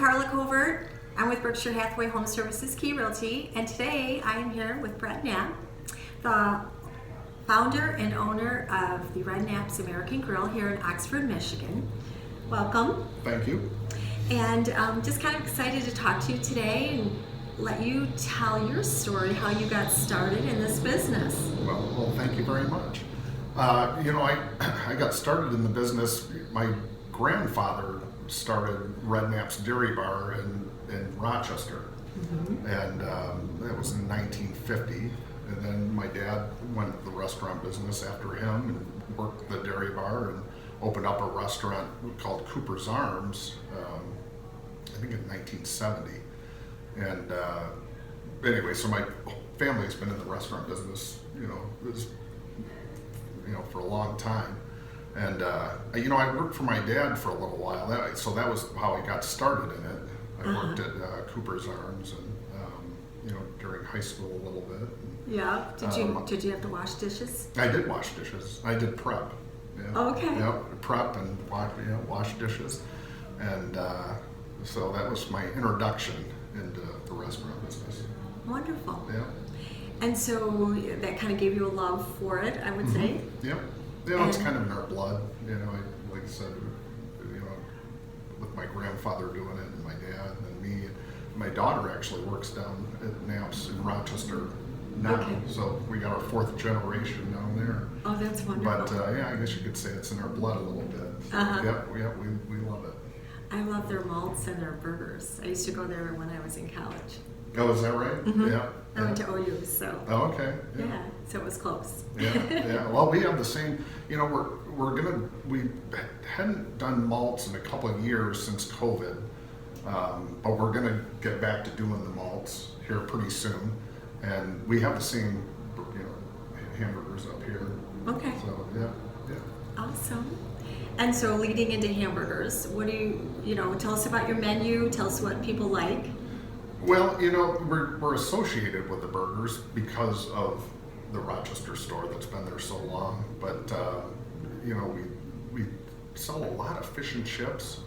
Carla Covert. I'm with Berkshire Hathaway Home Services Key Realty, and today I am here with Brett Knapp, the founder and owner of the Red Knapps American Grill here in Oxford, Michigan. Welcome. Thank you. And just kind of excited to talk to you today and let you tell your story, how you got started in this business. Well, thank you very much. I got started in the business. My grandfather started Red Knapps Dairy Bar in Rochester, and that was in 1950. And then my dad went to the restaurant business after him and worked the dairy bar and opened up a restaurant called Cooper's Arms, I think in 1970. And anyway, so my family's been in the restaurant business, for a long time. And I worked for my dad for a little while, so that was how I got started in it. I worked at Cooper's Arms and during high school a little bit. Yeah. Did you have to wash dishes? I did wash dishes. I did prep. Yeah. Okay. Yeah, prep and wash dishes, and so that was my introduction into the restaurant business. Wonderful. Yeah. And so that kind of gave you a love for it, I would say. Yep. Yeah, it's kind of in our blood. Like I said, with my grandfather doing it, and my dad, and me. My daughter actually works down at Knapps in Rochester now, so we got our fourth generation down there. Oh, that's wonderful. But I guess you could say it's in our blood a little bit. So, we love it. I love their malts and their burgers. I used to go there when I was in college. Oh, is that right? Mm-hmm. Yeah. I went to OU, so. Oh, okay. Yeah, so it was close. Yeah. Well, we have the same. We hadn't done malts in a couple of years since COVID, but we're gonna get back to doing the malts here pretty soon, and we have the same, hamburgers up here. Okay. So yeah. Awesome. And so leading into hamburgers, what do you tell us about your menu, tell us what people like. Well, we're associated with the burgers because of the Rochester store that's been there so long. But we sell a lot of fish and chips,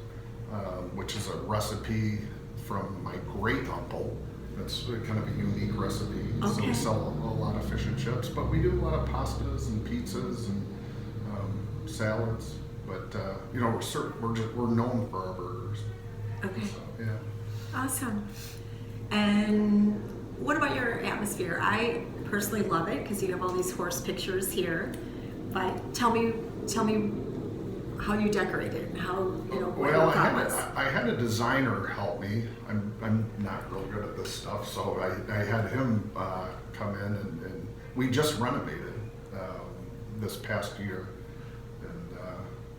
which is a recipe from my great uncle. That's kind of a unique recipe. Okay. So we sell a lot of fish and chips, but we do a lot of pastas and pizzas and salads. But we're known for our burgers. Okay. So, yeah. Awesome. And what about your atmosphere? I personally love it because you have all these horse pictures here. But tell me how you decorate it and how what your thought was. I had a designer help me. I'm not real good at this stuff, so I had him come in and we just renovated this past year, and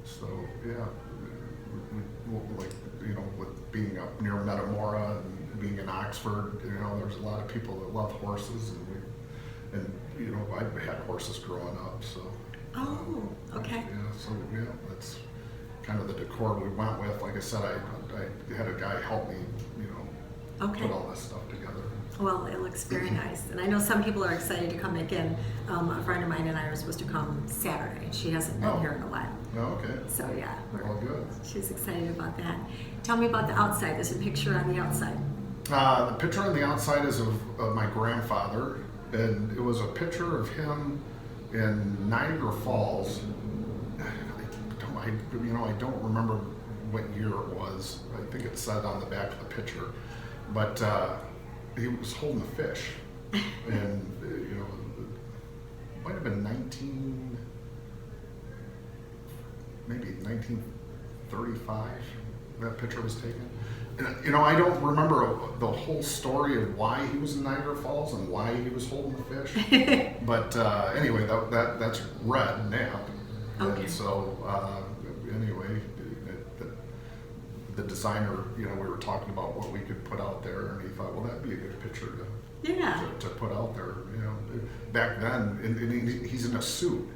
so yeah, with being up near Metamora and being in Oxford, there's a lot of people that love horses, and I had horses growing up, so. Oh, okay. Yeah, so that's kind of the decor we went with. Like I said, I had a guy help me, put all this stuff together. Well, it looks very nice, and I know some people are excited to come again. A friend of mine and I are supposed to come Saturday. She hasn't been here in a while. Oh, okay. So yeah, All good. She's excited about that. Tell me about the outside. There's a picture on the outside. The picture on the outside is of my grandfather, and it was a picture of him in Niagara Falls. I don't remember what year it was. I think it said on the back of the picture, but he was holding a fish, and it might have been 1935. That picture was taken. And, I don't remember the whole story of why he was in Niagara Falls and why he was holding the fish. But anyway, that's Red Knapp. Okay. And so anyway, the designer, we were talking about what we could put out there, and he thought, well, that'd be a good picture to put out there. Back then, and he's in a suit.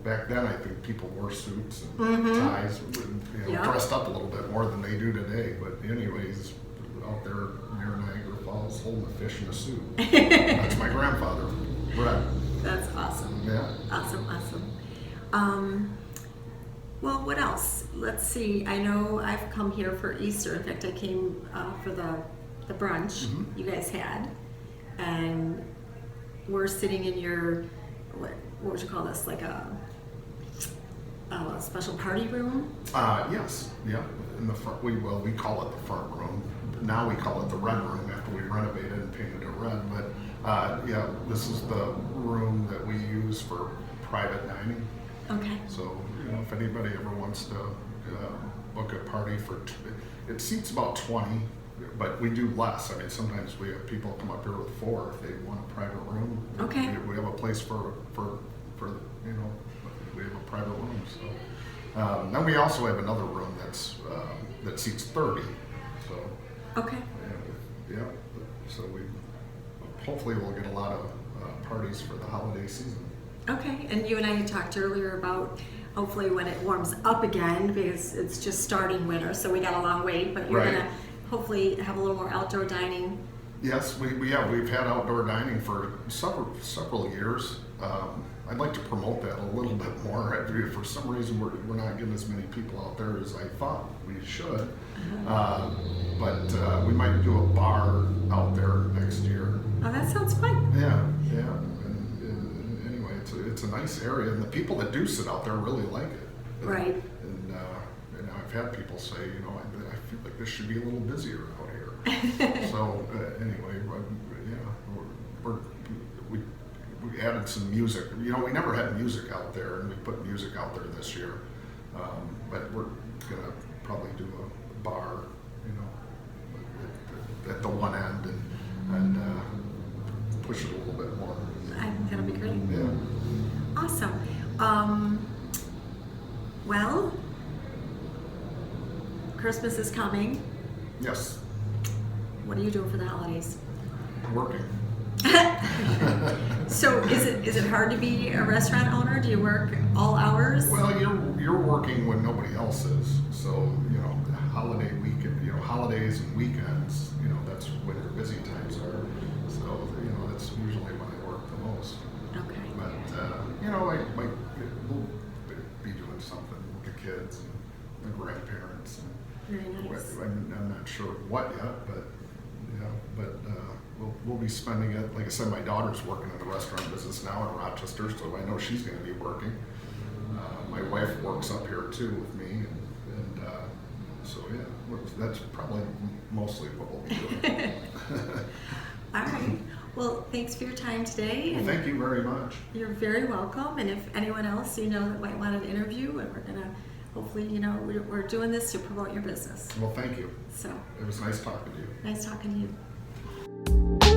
Back then I think people wore suits and ties, dressed up a little bit more than they do today. But anyways, out there near Niagara Falls holding a fish in a suit. That's my grandfather, Brett. That's awesome. Yeah. Awesome. Well, what else? Let's see. I know I've come here for Easter. In fact, I came for the brunch you guys had, and we're sitting in your what would you call this? Like a special party room? Yes, yeah. In the front, we call it the front room. Now we call it the red room after we renovated and painted it red. But yeah, this is the room that we use for private dining. Okay. So if anybody ever wants to book a party it seats about 20, but we do less. I mean, sometimes we have people come up here with 4 if they want a private room. Okay. We have a place for we have a private room. So then we also have another room that seats 30. So Okay. yeah. So we hopefully we'll get a lot of parties for the holiday season. Okay. And you and I had talked earlier about hopefully when it warms up again, because it's just starting winter, so we got a long wait. But you're Right. gonna hopefully have a little more outdoor dining. Yes, we've had outdoor dining for several years. I'd like to promote that a little bit more. For some reason, we're not getting as many people out there as I thought we should. But we might do a bar out there next year. Oh, that sounds fun. Yeah. And anyway, it's a nice area, and the people that do sit out there really like it. Right. And I've had people say, I feel like this should be a little busier out here. So anyway, we added some music. We never had music out there, and we put music out there this year. But we're gonna probably do a bar, at the one end, and push it a little bit more. I think that'll be great. Yeah. Awesome. Well, Christmas is coming. Yes. What are you doing for the holidays? Working. So is it hard to be a restaurant owner? Do you work all hours? Well, you're working when nobody else is. So holiday weekend, holidays and weekends, that's when your busy times are. So that's usually when I work the most. Okay. But we'll be doing something with the kids and the grandparents. Very nice. I'm not sure what yet, but we'll be spending it. Like I said, my daughter's working in the restaurant business now in Rochester, so I know she's going to be working. My wife works up here too with me, and so yeah, that's probably mostly what we'll be doing. All right. Well, thanks for your time today. Well, thank you very much. You're very welcome. And if anyone else that might want an interview, and we're gonna hopefully, we're doing this to promote your business. Well, thank you. So It was nice talking to you. nice talking to you.